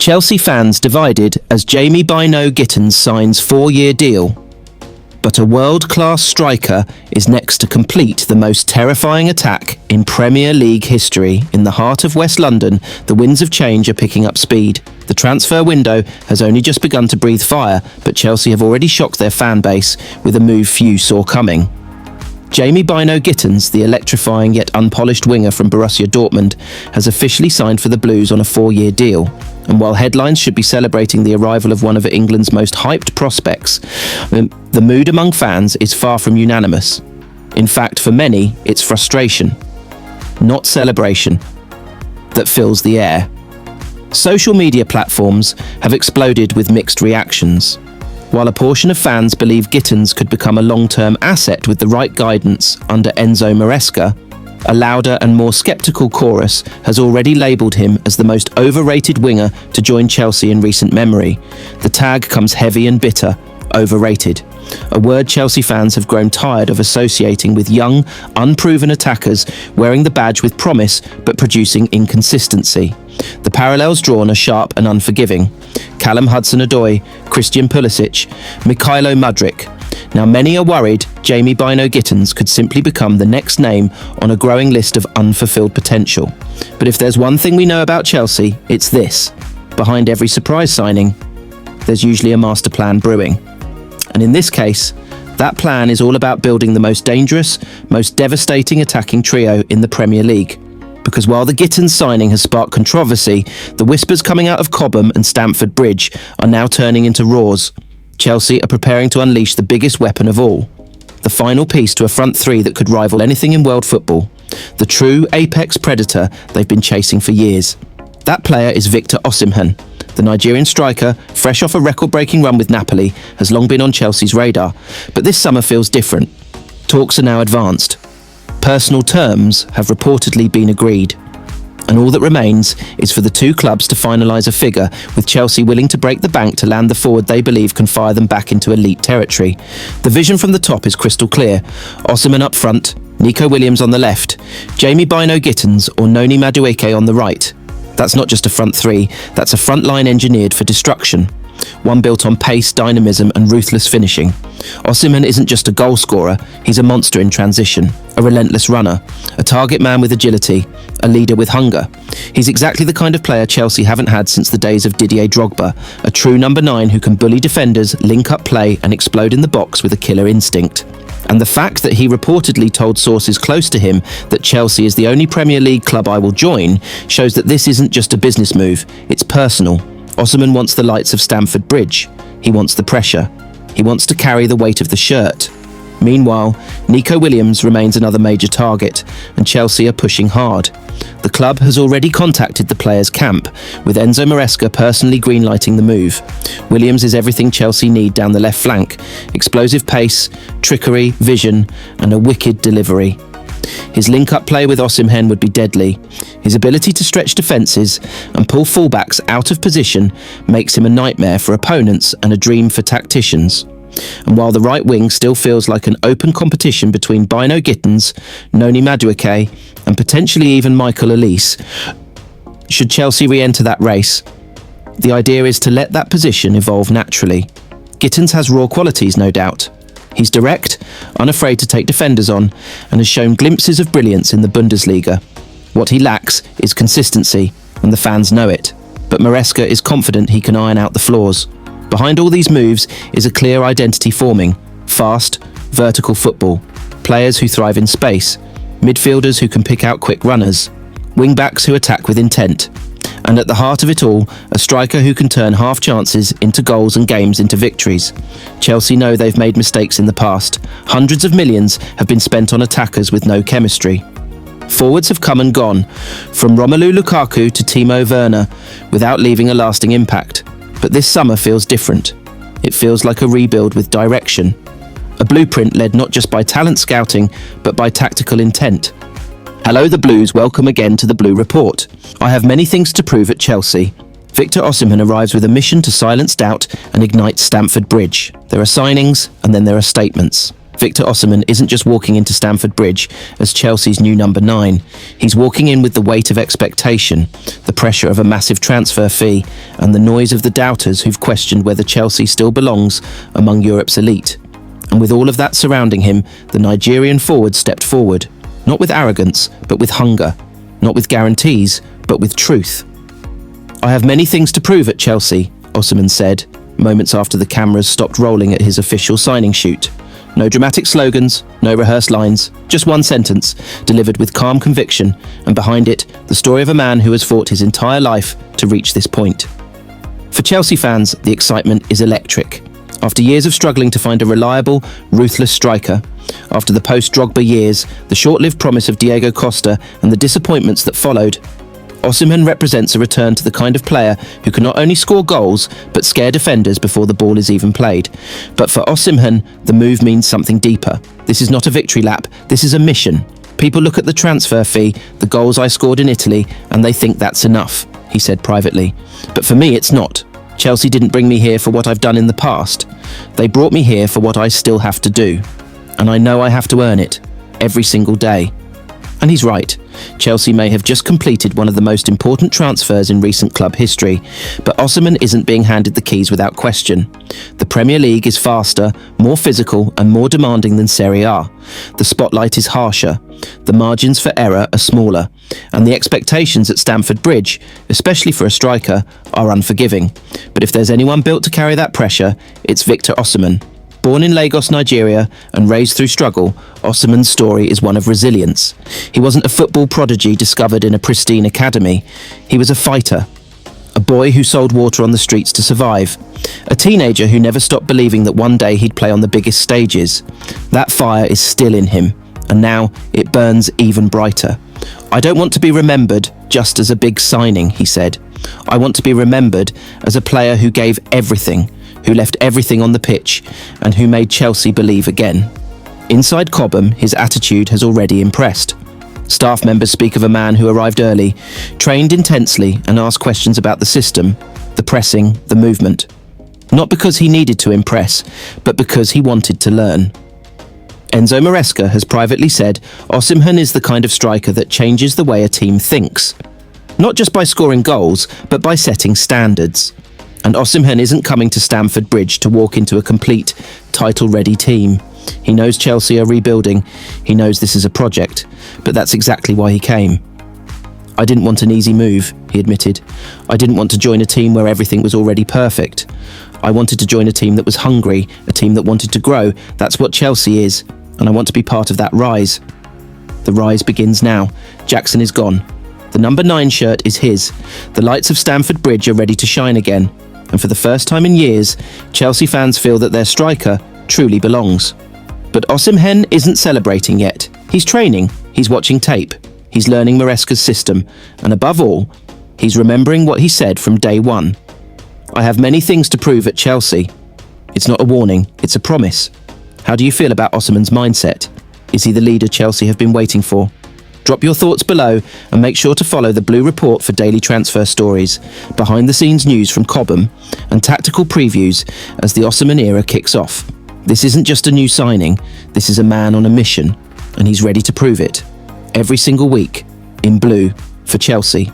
Chelsea fans divided as Jamie Bino Gittens signs 4-year deal. But a world-class striker is next to complete the most terrifying attack in Premier League history. In the heart of West London, the winds of change are picking up speed. The transfer window has only just begun to breathe fire, but Chelsea have already shocked their fan base with a move few saw coming. Jamie Bino Gittens, the electrifying yet unpolished winger from Borussia Dortmund, has officially signed for the Blues on a 4-year deal. And while headlines should be celebrating the arrival of one of England's most hyped prospects, the mood among fans is far from unanimous. In fact, for many, it's frustration, not celebration, that fills the air. Social media platforms have exploded with mixed reactions. While a portion of fans believe Gittens could become a long-term asset with the right guidance under Enzo Maresca, a louder and more sceptical chorus has already labelled him as the most overrated winger to join Chelsea in recent memory. The tag comes heavy and bitter: overrated. A word Chelsea fans have grown tired of associating with young, unproven attackers wearing the badge with promise but producing inconsistency. The parallels drawn are sharp and unforgiving. Callum Hudson-Odoi, Christian Pulisic, Mykhailo Mudryk. Now many are worried Jamie Bino Gittens could simply become the next name on a growing list of unfulfilled potential. But if there's one thing we know about Chelsea, it's this: behind every surprise signing, there's usually a master plan brewing. And in this case, that plan is all about building the most dangerous, most devastating attacking trio in the Premier League. Because while the Gittens signing has sparked controversy, the whispers coming out of Cobham and Stamford Bridge are now turning into roars. Chelsea are preparing to unleash the biggest weapon of all, the final piece to a front three that could rival anything in world football, the true apex predator they've been chasing for years. That player is Victor Osimhen. The Nigerian striker, fresh off a record-breaking run with Napoli, has long been on Chelsea's radar, but this summer feels different. Talks are now advanced. Personal terms have reportedly been agreed. And all that remains is for the two clubs to finalise a figure, with Chelsea willing to break the bank to land the forward they believe can fire them back into elite territory. The vision from the top is crystal clear: Osimhen up front, Nico Williams on the left, Jamie Bino Gittens or Noni Madueke on the right. That's not just a front three, that's a front line engineered for destruction. One built on pace, dynamism and ruthless finishing. Osimhen isn't just a goal scorer, he's a monster in transition, a relentless runner, a target man with agility, a leader with hunger. He's exactly the kind of player Chelsea haven't had since the days of Didier Drogba, a true number 9 who can bully defenders, link up play and explode in the box with a killer instinct. And the fact that he reportedly told sources close to him that Chelsea is the only Premier League club I will join shows that this isn't just a business move, it's personal. Osimhen wants the lights of Stamford Bridge. He wants the pressure. He wants to carry the weight of the shirt. Meanwhile, Nico Williams remains another major target, and Chelsea are pushing hard. The club has already contacted the players' camp, with Enzo Maresca personally greenlighting the move. Williams is everything Chelsea need down the left flank: explosive pace, trickery, vision, and a wicked delivery. His link-up play with Osimhen would be deadly. His ability to stretch defences and pull fullbacks out of position makes him a nightmare for opponents and a dream for tacticians. And while the right wing still feels like an open competition between Bino Gittens, Noni Madueke and potentially even Michael Olise, should Chelsea re-enter that race, the idea is to let that position evolve naturally. Gittens has raw qualities, no doubt. He's direct, unafraid to take defenders on, and has shown glimpses of brilliance in the Bundesliga. What he lacks is consistency, and the fans know it. But Maresca is confident he can iron out the flaws. Behind all these moves is a clear identity forming: fast, vertical football, players who thrive in space, midfielders who can pick out quick runners, wing-backs who attack with intent. And at the heart of it all, a striker who can turn half chances into goals and games into victories. Chelsea know they've made mistakes in the past. Hundreds of millions have been spent on attackers with no chemistry. Forwards have come and gone, from Romelu Lukaku to Timo Werner, without leaving a lasting impact. But this summer feels different. It feels like a rebuild with direction. A blueprint led not just by talent scouting, but by tactical intent. Hello the Blues, welcome again to the Blue Report. I have many things to prove at Chelsea. Victor Osimhen arrives with a mission to silence doubt and ignite Stamford Bridge. There are signings and then there are statements. Victor Osimhen isn't just walking into Stamford Bridge as Chelsea's new number 9. He's walking in with the weight of expectation, the pressure of a massive transfer fee, and the noise of the doubters who've questioned whether Chelsea still belongs among Europe's elite. And with all of that surrounding him, the Nigerian forward stepped forward, not with arrogance, but with hunger, not with guarantees, but with truth. "I have many things to prove at Chelsea," Osimhen said, moments after the cameras stopped rolling at his official signing shoot. No dramatic slogans, no rehearsed lines, just one sentence, delivered with calm conviction, and behind it, the story of a man who has fought his entire life to reach this point. For Chelsea fans, the excitement is electric. After years of struggling to find a reliable, ruthless striker, after the post-Drogba years, the short-lived promise of Diego Costa, and the disappointments that followed, Osimhen represents a return to the kind of player who can not only score goals, but scare defenders before the ball is even played. But for Osimhen, the move means something deeper. This is not a victory lap, this is a mission. "People look at the transfer fee, the goals I scored in Italy, and they think that's enough," he said privately. "But for me, it's not. Chelsea didn't bring me here for what I've done in the past. They brought me here for what I still have to do. And I know I have to earn it, every single day." And he's right. Chelsea may have just completed one of the most important transfers in recent club history, but Osimhen isn't being handed the keys without question. The Premier League is faster, more physical and more demanding than Serie A. The spotlight is harsher, the margins for error are smaller, and the expectations at Stamford Bridge, especially for a striker, are unforgiving. But if there's anyone built to carry that pressure, it's Victor Osimhen. Born in Lagos, Nigeria, and raised through struggle, Osimhen's story is one of resilience. He wasn't a football prodigy discovered in a pristine academy. He was a fighter, a boy who sold water on the streets to survive, a teenager who never stopped believing that one day he'd play on the biggest stages. That fire is still in him, and now it burns even brighter. "I don't want to be remembered just as a big signing," he said. "I want to be remembered as a player who gave everything, who left everything on the pitch, and who made Chelsea believe again." Inside Cobham, his attitude has already impressed. Staff members speak of a man who arrived early, trained intensely, and asked questions about the system, the pressing, the movement. Not because he needed to impress, but because he wanted to learn. Enzo Maresca has privately said Osimhen is the kind of striker that changes the way a team thinks. Not just by scoring goals, but by setting standards. And Osimhen isn't coming to Stamford Bridge to walk into a complete, title-ready team. He knows Chelsea are rebuilding, he knows this is a project, but that's exactly why he came. "I didn't want an easy move," he admitted. "I didn't want to join a team where everything was already perfect. I wanted to join a team that was hungry, a team that wanted to grow. That's what Chelsea is, and I want to be part of that rise." The rise begins now. Jackson is gone. The number 9 shirt is his. The lights of Stamford Bridge are ready to shine again. And for the first time in years, Chelsea fans feel that their striker truly belongs. But Osimhen isn't celebrating yet. He's training, he's watching tape, he's learning Maresca's system, and above all, he's remembering what he said from day one. "I have many things to prove at Chelsea." It's not a warning, it's a promise. How do you feel about Osimhen's mindset? Is he the leader Chelsea have been waiting for? Drop your thoughts below and make sure to follow the Blue Report for daily transfer stories, behind-the-scenes news from Cobham, and tactical previews as the Osimhen era kicks off. This isn't just a new signing, this is a man on a mission, and he's ready to prove it. Every single week, in blue, for Chelsea.